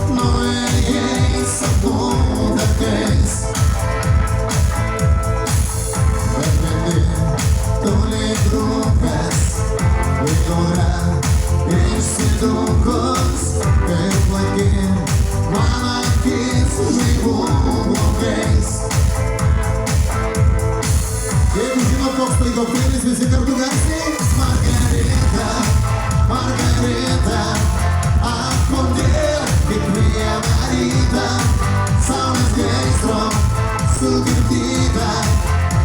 no è saputa che tú le trucas y ahora institutos de cualquier mala que me volvéis. Едем по приготовлению спеси картугаси. Margarita, Margarita, a condena che mia marita, sono dentro, su divertita,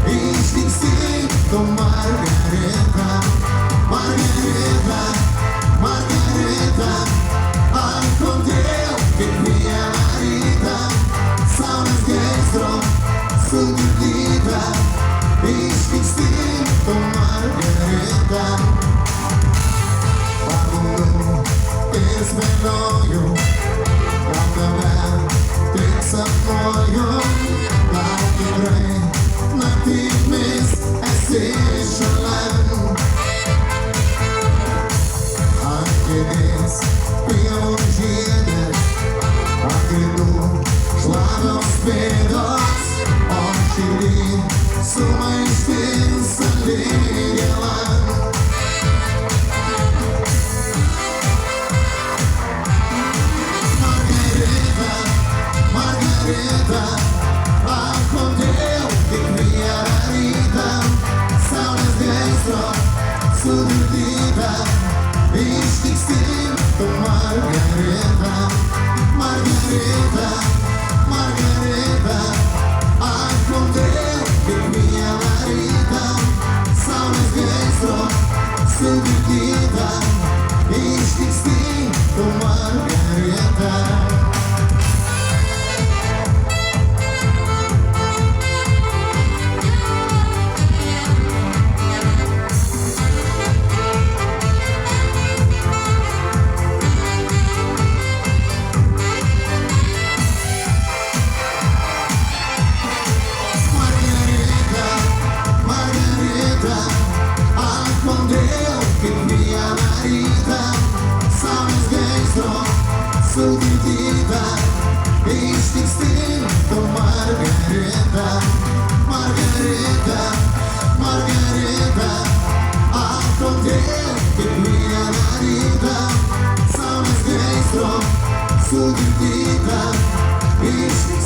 istinto Margarita, Margarita, Margarita, a condena che mia marita, sono dentro, su divertita. Istinto Margarita, Pablo es meloyo, Ramdana takes a moyo, like a rain, nothing miss, essential. Angeles, pionierem, Agrilu, szlaną spiedos, Ochili, suma extensa liela. Margarita, Margarita, a condeu que minha marita, saunas dentro, su vida, instinto Margarita, Margarita, Margarita, a condeu que minha marita, saunas dentro, su vida, instinto Margarita. Su vida, instinto Margarita, Margarita, Margarita, a condena que minha marita, saunas dentro, su vida, instinto